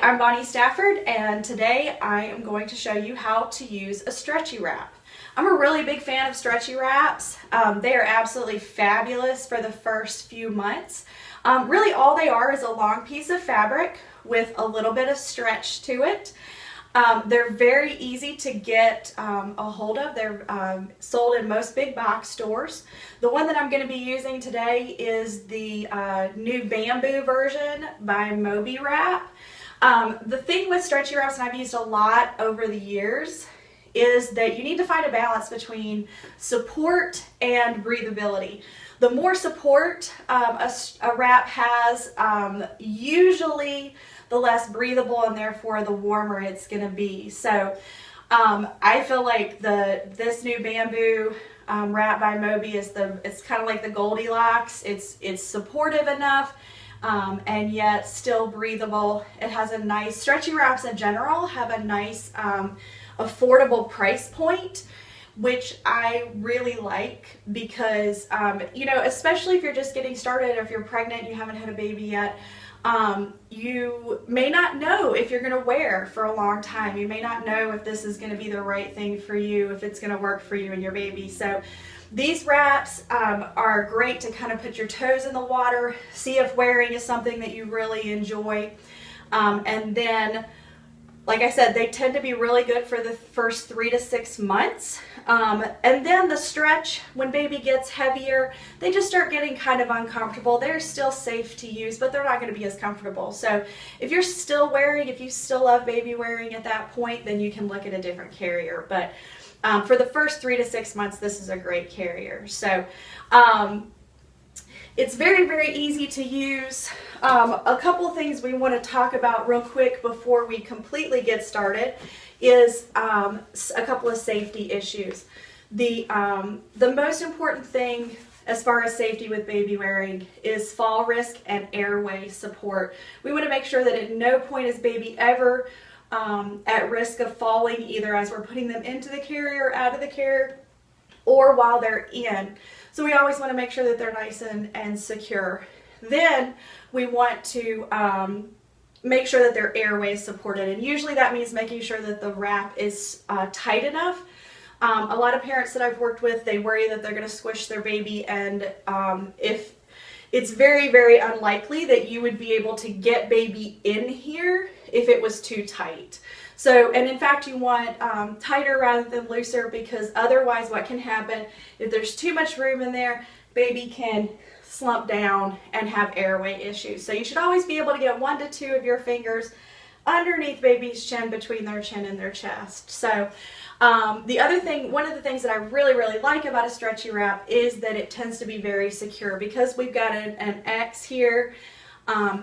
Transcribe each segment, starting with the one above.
Hi, I'm Bonnie Stafford, and today I am going to show you how to use a stretchy wrap. I'm a really big fan of stretchy wraps. They are absolutely fabulous for the first few months. Really all they are is a long piece of fabric with a little bit of stretch to it. They're very easy to get a hold of. They're sold in most big box stores. The one that I'm going to be using today is the new bamboo version by Moby wrap. The thing with stretchy wraps, and I've used a lot over the years, is that you need to find a balance between support and breathability. The more support a wrap has, usually the less breathable and therefore the warmer it's going to be. So I feel like this new bamboo wrap by Moby is it's kind of like the Goldilocks. It's supportive enough and yet still breathable. It has a nice, stretchy wraps in general have a nice affordable price point, which I really like because, you know, especially if you're just getting started or if you're pregnant and you haven't had a baby yet, you may not know if you're going to wear for a long time. You may not know if this is going to be the right thing for you, if it's going to work for you and your baby. So these wraps are great to kind of put your toes in the water, see if wearing is something that you really enjoy. And then, like I said, they tend to be really good for the first 3 to 6 months. And then the stretch, when baby gets heavier, they just start getting kind of uncomfortable. They're still safe to use, but they're not going to be as comfortable. So if you're still wearing, if you still love baby wearing at that point, then you can look at a different carrier. But for the first 3 to 6 months, this is a great carrier. So it's very, very easy to use. A couple of things we want to talk about real quick before we completely get started is a couple of safety issues. The most important thing as far as safety with baby wearing is fall risk and airway support. We want to make sure that at no point is baby ever at risk of falling, either as we're putting them into the carrier, out of the carrier, or while they're in. So we always want to make sure that they're nice and secure. Then we want to make sure that their airway is supported, and usually that means making sure that the wrap is tight enough. A lot of parents that I've worked with, they worry that they're going to squish their baby, and if it's very, very unlikely that you would be able to get baby in here if it was too tight. So, and in fact, you want tighter rather than looser, because otherwise what can happen, if there's too much room in there, baby can slump down and have airway issues. So you should always be able to get 1 to 2 of your fingers underneath baby's chin, between their chin and their chest. So the other thing, one of the things that I really, really like about a stretchy wrap is that it tends to be very secure. Because we've got an X here,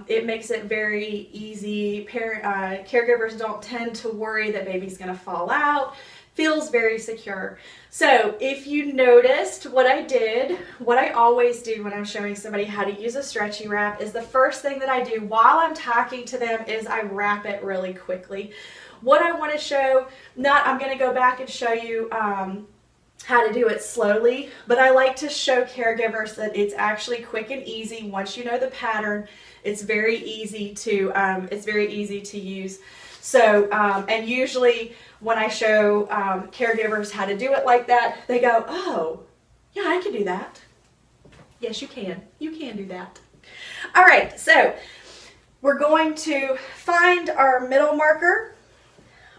it makes it very easy. Caregivers don't tend to worry that baby's going to fall out. Feels very secure. So if you noticed what I did, what I always do when I'm showing somebody how to use a stretchy wrap is the first thing that I do while I'm talking to them is I wrap it really quickly. What I want to show, I'm going to go back and show you how to do it slowly, but I like to show caregivers that it's actually quick and easy. Once you know the pattern, it's very easy to use. So, and usually when I show caregivers how to do it like that, they go, oh, yeah, I can do that. Yes, you can. You can do that. All right, so we're going to find our middle marker.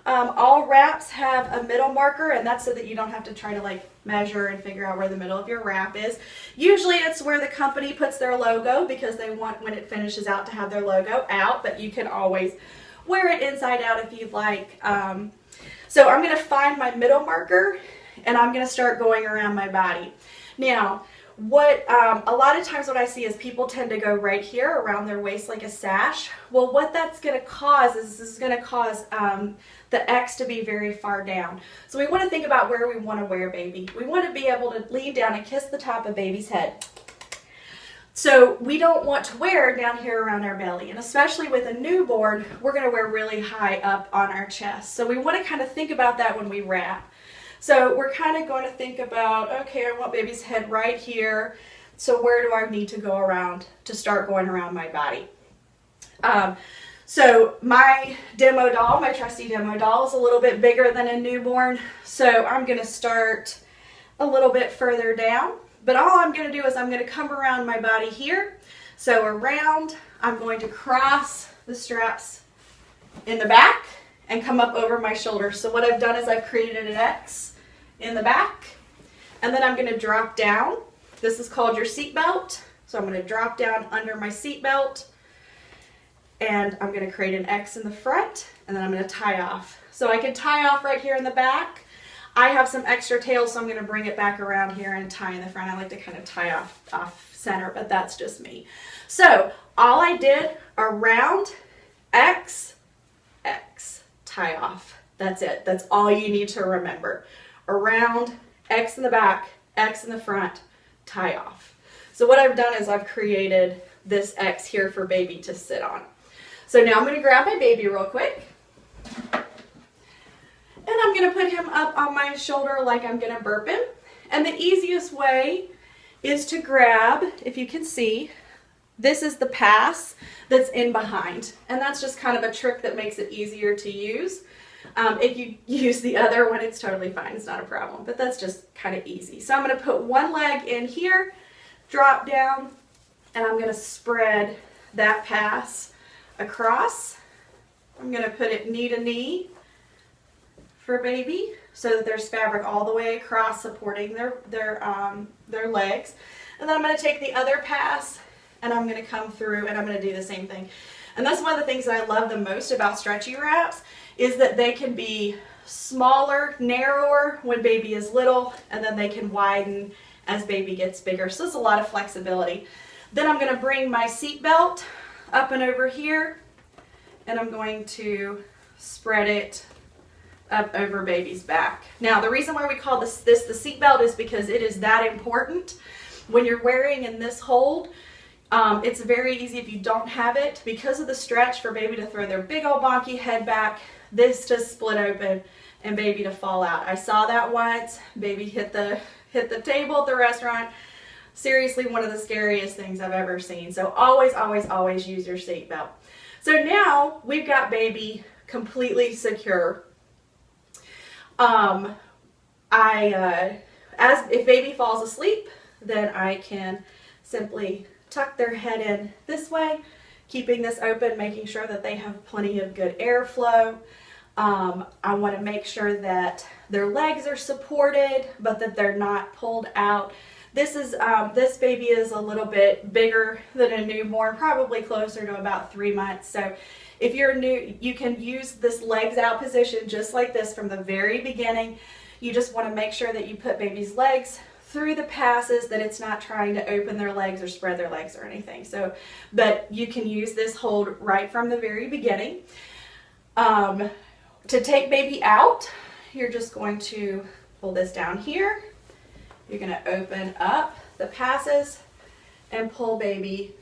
All wraps have a middle marker, and that's so that you don't have to try to like measure and figure out where the middle of your wrap is. Usually it's where the company puts their logo, because they want, when it finishes out, to have their logo out, but you can always wear it inside out if you'd like. So I'm going to find my middle marker, and I'm going to start going around my body. Now, what a lot of times what I see is people tend to go right here around their waist like a sash. Well, what that's going to cause is this is going to cause the X to be very far down. So we want to think about where we want to wear baby. We want to be able to lean down and kiss the top of baby's head. So we don't want to wear down here around our belly, and especially with a newborn, we're going to wear really high up on our chest. So we want to kind of think about that when we wrap. So we're kind of going to think about, okay, I want baby's head right here. So where do I need to go around to start going around my body? So my demo doll, my trusty demo doll, is a little bit bigger than a newborn. So I'm going to start a little bit further down. But all I'm going to do is I'm going to come around my body here. So around, I'm going to cross the straps in the back and come up over my shoulders. So what I've done is I've created an X in the back. And then I'm going to drop down. This is called your seat belt. So I'm going to drop down under my seat belt. And I'm going to create an X in the front, and then I'm going to tie off. So I can tie off right here in the back. I have some extra tail, so I'm going to bring it back around here and tie in the front. I like to kind of tie off center, but that's just me. So all I did, around, X, X, tie off. That's it. That's all you need to remember. Around, X in the back, X in the front, tie off. So what I've done is I've created this X here for baby to sit on. So now I'm going to grab my baby real quick, and I'm going to put him up on my shoulder like I'm going to burp him. And the easiest way is to grab, if you can see, this is the pass that's in behind. And that's just kind of a trick that makes it easier to use. If you use the other one, it's totally fine. It's not a problem, but that's just kind of easy. So I'm going to put one leg in here, drop down, and I'm going to spread that pass across. I'm going to put it knee to knee for baby so that there's fabric all the way across supporting their legs. And then I'm going to take the other pass and I'm going to come through and I'm going to do the same thing. And that's one of the things that I love the most about stretchy wraps is that they can be smaller, narrower when baby is little, and then they can widen as baby gets bigger. So there's a lot of flexibility. Then I'm going to bring my seat belt up and over here, and I'm going to spread it up over baby's back. Now, the reason why we call this the seat belt is because it is that important. When you're wearing in this hold, it's very easy if you don't have it, because of the stretch, for baby to throw their big old bonky head back, this to split open and baby to fall out. I saw that once. Baby hit the table at the restaurant. Seriously, one of the scariest things I've ever seen. So always, always, always use your seat belt. So now we've got baby completely secure. If baby falls asleep, then I can simply tuck their head in this way, keeping this open, making sure that they have plenty of good airflow. I want to make sure that their legs are supported, but that they're not pulled out. This baby is a little bit bigger than a newborn, probably closer to about 3 months. So if you're new, you can use this legs out position just like this from the very beginning. You just want to make sure that you put baby's legs through the passes, that it's not trying to open their legs or spread their legs or anything. So, but you can use this hold right from the very beginning. To take baby out, you're just going to pull this down here. You're going to open up the passes and pull baby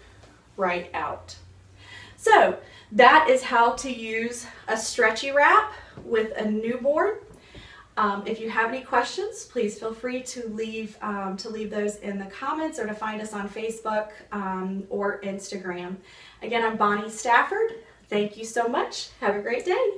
right out. So that is how to use a stretchy wrap with a newborn. If you have any questions, please feel free to leave those in the comments, or to find us on Facebook or Instagram. Again, I'm Bonnie Stafford. Thank you so much. Have a great day.